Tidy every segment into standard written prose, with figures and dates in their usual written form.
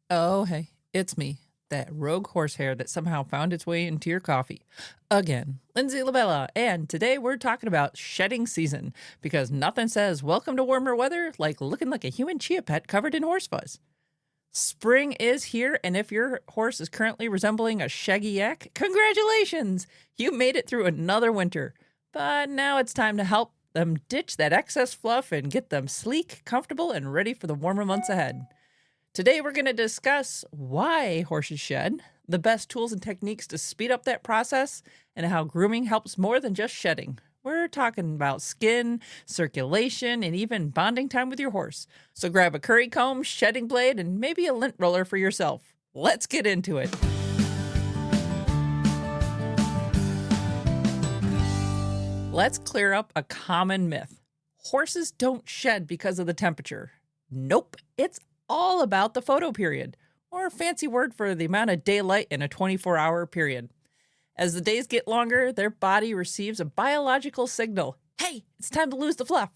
Oh, hey, it's me, that rogue horsehair that somehow found its way into your coffee. Again, Lindsay Labella, and today we're talking about shedding season because nothing says welcome to warmer weather like looking like a human chia pet covered in horse fuzz. Spring is here, and if your horse is currently resembling a shaggy yak, congratulations! You made it through another winter. But now it's time to help them ditch that excess fluff and get them sleek, comfortable, and ready for the warmer months ahead. Today, we're going to discuss why horses shed, the best tools and techniques to speed up that process, and how grooming helps more than just shedding. We're talking about skin, circulation, and even bonding time with your horse. So grab a curry comb, shedding blade, and maybe a lint roller for yourself. Let's get into it. Let's clear up a common myth. Horses don't shed because of the temperature. Nope, it's all about the photo period, or a fancy word for the amount of daylight in a 24-hour period. As the days get longer, their body receives a biological signal. Hey, it's time to lose the fluff.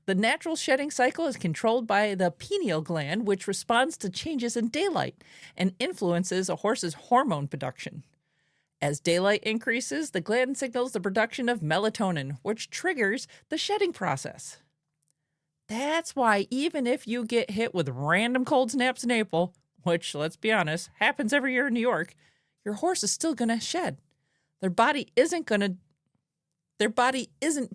The natural shedding cycle is controlled by the pineal gland, which responds to changes in daylight and influences a horse's hormone production. As daylight increases, the gland signals the production of melatonin, which triggers the shedding process. That's why even if you get hit with random cold snaps in April, which, let's be honest, happens every year in New York, your horse is still going to shed. Their body isn't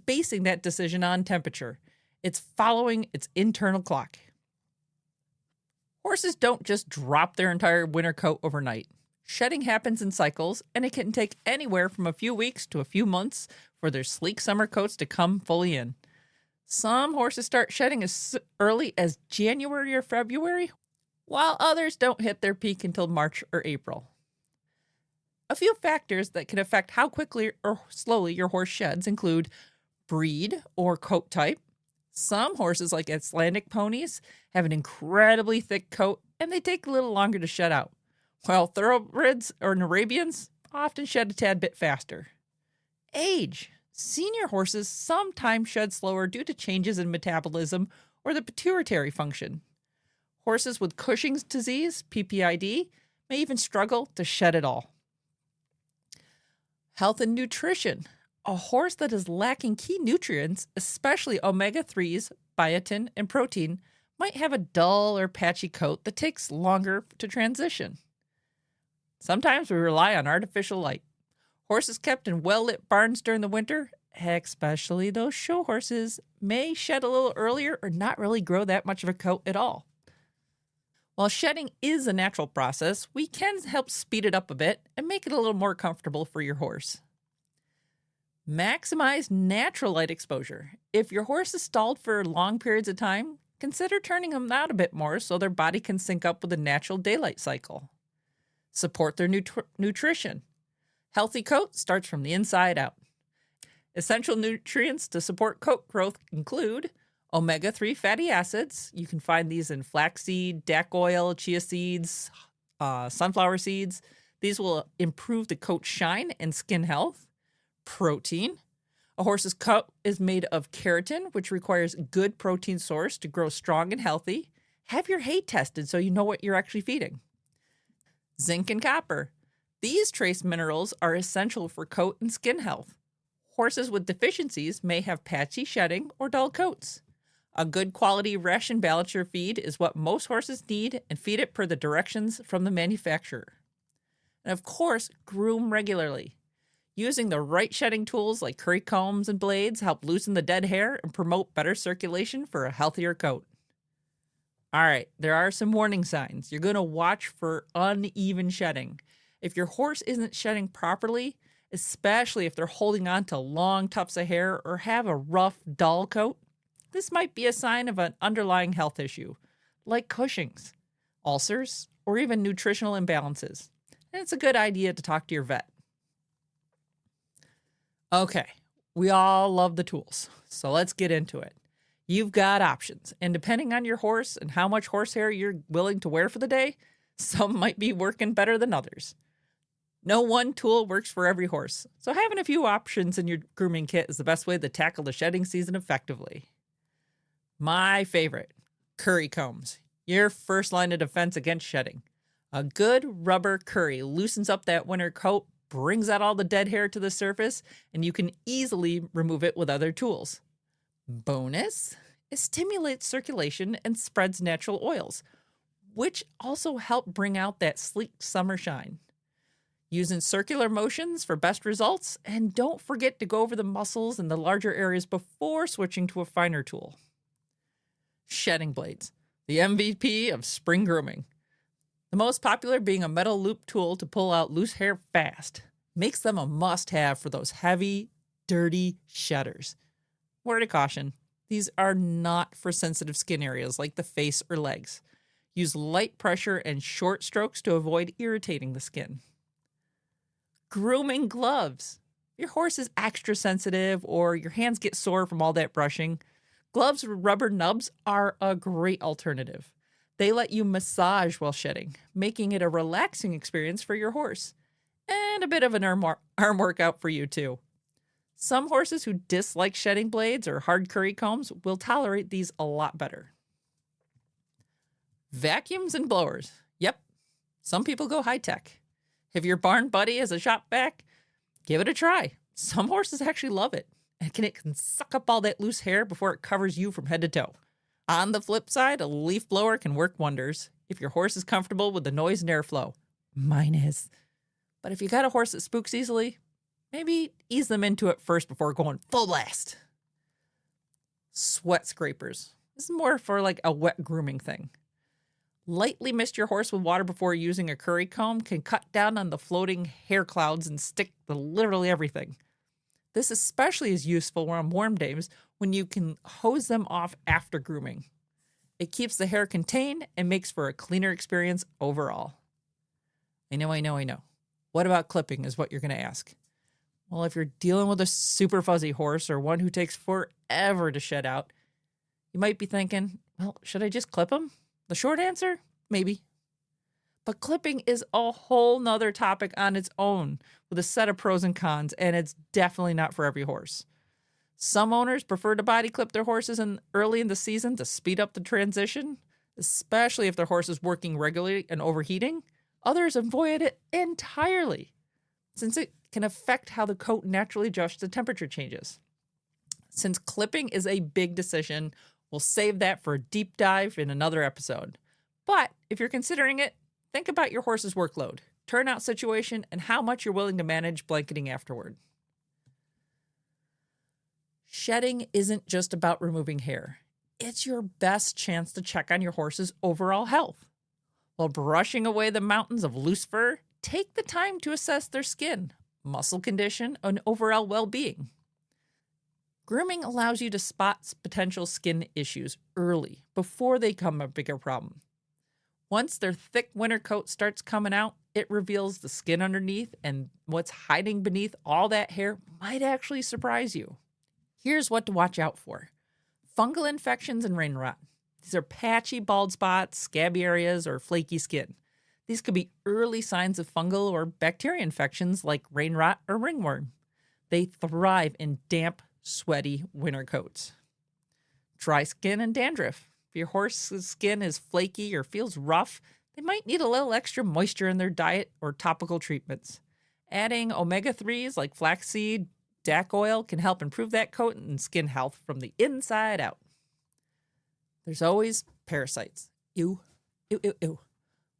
basing that decision on temperature. It's following its internal clock. Horses don't just drop their entire winter coat overnight. Shedding happens in cycles, and it can take anywhere from a few weeks to a few months for their sleek summer coats to come fully in. Some horses start shedding as early as January or February, while others don't hit their peak until March or April. A few factors that can affect how quickly or slowly your horse sheds include breed or coat type. Some horses, like Icelandic ponies, have an incredibly thick coat and they take a little longer to shed out, while thoroughbreds or Arabians often shed a tad bit faster. Age. Senior horses sometimes shed slower due to changes in metabolism or the pituitary function. Horses with Cushing's disease, PPID, may even struggle to shed at all. Health and nutrition. A horse that is lacking key nutrients, especially omega-3s, biotin, and protein, might have a dull or patchy coat that takes longer to transition. Sometimes we rely on artificial light. Horses kept in well-lit barns during the winter, especially those show horses, may shed a little earlier or not really grow that much of a coat at all. While shedding is a natural process, we can help speed it up a bit and make it a little more comfortable for your horse. Maximize natural light exposure. If your horse is stalled for long periods of time, consider turning them out a bit more so their body can sync up with the natural daylight cycle. Support their nutrition. Healthy coat starts from the inside out. Essential nutrients to support coat growth include omega-3 fatty acids. You can find these in flaxseed, DAC oil, chia seeds, sunflower seeds. These will improve the coat shine and skin health. Protein. A horse's coat is made of keratin, which requires a good protein source to grow strong and healthy. Have your hay tested so you know what you're actually feeding. Zinc and copper. These trace minerals are essential for coat and skin health. Horses with deficiencies may have patchy shedding or dull coats. A good quality ration balancer feed is what most horses need, and feed it per the directions from the manufacturer. And of course, groom regularly. Using the right shedding tools like curry combs and blades help loosen the dead hair and promote better circulation for a healthier coat. All right, there are some warning signs. You're going to watch for uneven shedding. If your horse isn't shedding properly, especially if they're holding on to long tufts of hair or have a rough, dull coat, this might be a sign of an underlying health issue, like Cushing's, ulcers, or even nutritional imbalances. And it's a good idea to talk to your vet. Okay, we all love the tools, so let's get into it. You've got options, and depending on your horse and how much horsehair you're willing to wear for the day, some might be working better than others. No one tool works for every horse, so having a few options in your grooming kit is the best way to tackle the shedding season effectively. My favorite, curry combs. your first line of defense against shedding. A good rubber curry loosens up that winter coat, brings out all the dead hair to the surface, and you can easily remove it with other tools. Bonus, it stimulates circulation and spreads natural oils, which also help bring out that sleek summer shine. Using circular motions for best results, and don't forget to go over the muscles and the larger areas before switching to a finer tool. Shedding blades, the MVP of spring grooming. The most popular being a metal loop tool to pull out loose hair fast, makes them a must-have for those heavy, dirty shedders. Word of caution, these are not for sensitive skin areas like the face or legs. Use light pressure and short strokes to avoid irritating the skin. Grooming gloves. Your horse is extra sensitive or your hands get sore from all that brushing. Gloves with rubber nubs are a great alternative. They let you massage while shedding, making it a relaxing experience for your horse. And a bit of an arm workout for you too. Some horses who dislike shedding blades or hard curry combs will tolerate these a lot better. Vacuums and blowers. Yep, some people go high tech. If your barn buddy has a shop vac, give it a try. Some horses actually love it. It can suck up all that loose hair before it covers you from head to toe. On the flip side, a leaf blower can work wonders if your horse is comfortable with the noise and airflow. Mine is. But if you got a horse that spooks easily, maybe ease them into it first before going full blast. Sweat scrapers. This is more for like a wet grooming thing. Lightly mist your horse with water before using a curry comb can cut down on the floating hair clouds and stick to literally everything. This especially is useful on warm days when you can hose them off after grooming. It keeps the hair contained and makes for a cleaner experience overall. I know. What about clipping is what you're going to ask. Well, if you're dealing with a super fuzzy horse or one who takes forever to shed out, you might be thinking, well, should I just clip him? The short answer, maybe. But clipping is a whole nother topic on its own with a set of pros and cons, and it's definitely not for every horse. Some owners prefer to body clip their horses early in the season to speed up the transition, especially if their horse is working regularly and overheating. Others avoid it entirely, since it can affect how the coat naturally adjusts to temperature changes. Since clipping is a big decision, we'll save that for a deep dive in another episode. But if you're considering it, think about your horse's workload, turnout situation, and how much you're willing to manage blanketing afterward. Shedding isn't just about removing hair. It's your best chance to check on your horse's overall health. While brushing away the mountains of loose fur, take the time to assess their skin, muscle condition, and overall well-being. Grooming allows you to spot potential skin issues early, before they become a bigger problem. Once their thick winter coat starts coming out, it reveals the skin underneath, and what's hiding beneath all that hair might actually surprise you. Here's what to watch out for. Fungal infections and rain rot. These are patchy bald spots, scabby areas, or flaky skin. These could be early signs of fungal or bacteria infections like rain rot or ringworm. They thrive in damp, sweaty winter coats. Dry skin and dandruff. If your horse's skin is flaky or feels rough, they might need a little extra moisture in their diet or topical treatments. Adding omega-3s like flaxseed, DAC oil can help improve that coat and skin health from the inside out. There's always parasites. Ew.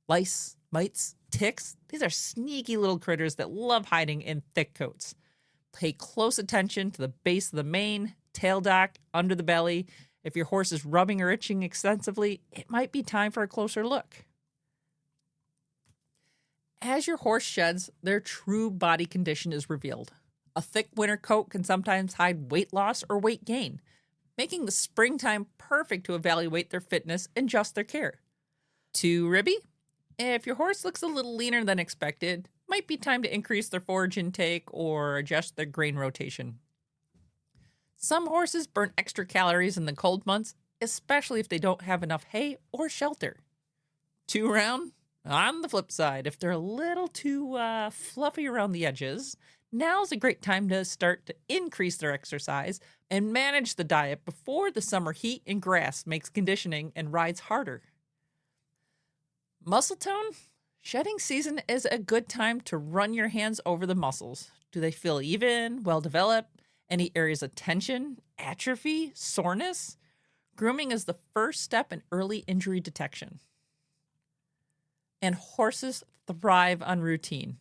Lice, mites, ticks. These are sneaky little critters that love hiding in thick coats. Pay close attention to the base of the mane, tail dock, under the belly. If your horse is rubbing or itching extensively, it might be time for a closer look. As your horse sheds, their true body condition is revealed. A thick winter coat can sometimes hide weight loss or weight gain, making the springtime perfect to evaluate their fitness and adjust their care. Too ribby? If your horse looks a little leaner than expected, might be time to increase their forage intake or adjust their grain rotation. Some horses burn extra calories in the cold months, especially if they don't have enough hay or shelter. Too round? On the flip side, if they're a little too fluffy around the edges, now's a great time to start to increase their exercise and manage the diet before the summer heat and grass makes conditioning and rides harder. Muscle tone? Shedding season is a good time to run your hands over the muscles. Do they feel even, well developed? Any areas of tension, atrophy, soreness? Grooming is the first step in early injury detection. And horses thrive on routine.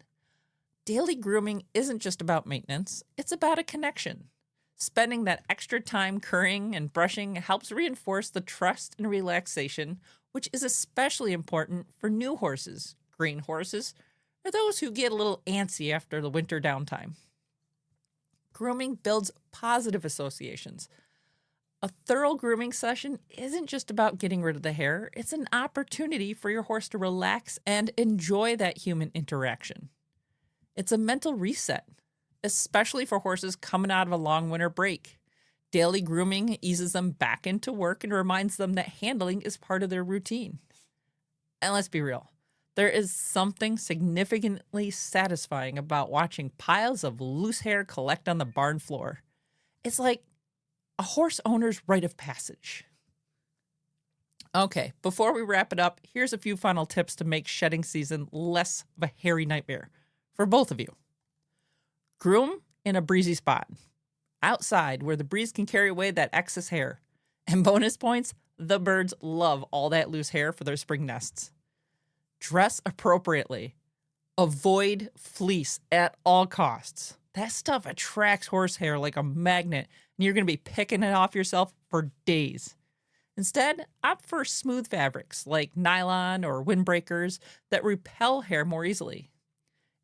Daily grooming isn't just about maintenance, it's about a connection. Spending that extra time currying and brushing helps reinforce the trust and relaxation, which is especially important for new horses, green horses, or those who get a little antsy after the winter downtime. Grooming builds positive associations. A thorough grooming session isn't just about getting rid of the hair, it's an opportunity for your horse to relax and enjoy that human interaction. It's a mental reset, especially for horses coming out of a long winter break. Daily grooming eases them back into work and reminds them that handling is part of their routine. And let's be real, there is something significantly satisfying about watching piles of loose hair collect on the barn floor. It's like a horse owner's rite of passage. Okay, before we wrap it up, here's a few final tips to make shedding season less of a hairy nightmare for both of you. Groom in a breezy spot, outside where the breeze can carry away that excess hair. And bonus points, the birds love all that loose hair for their spring nests. Dress appropriately. Avoid fleece at all costs. That stuff attracts horsehair like a magnet, and you're going to be picking it off yourself for days. Instead, opt for smooth fabrics like nylon or windbreakers that repel hair more easily.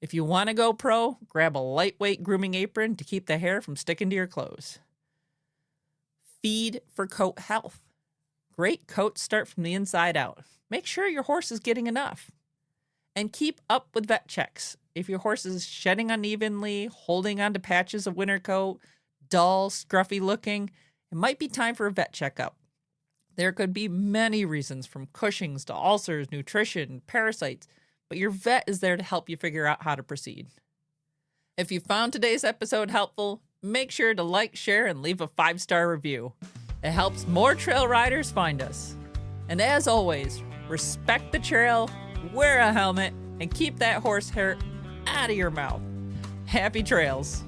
If you want to go pro, grab a lightweight grooming apron to keep the hair from sticking to your clothes. Feed for coat health. Great coats start from the inside out. Make sure your horse is getting enough. And keep up with vet checks. If your horse is shedding unevenly, holding onto patches of winter coat, dull, scruffy looking, it might be time for a vet checkup. There could be many reasons from Cushing's to ulcers, nutrition, parasites, but your vet is there to help you figure out how to proceed. If you found today's episode helpful, make sure to like, share, and leave a 5-star review. It helps more trail riders find us. And as always, respect the trail, wear a helmet, and keep that horsehair out of your mouth. Happy trails.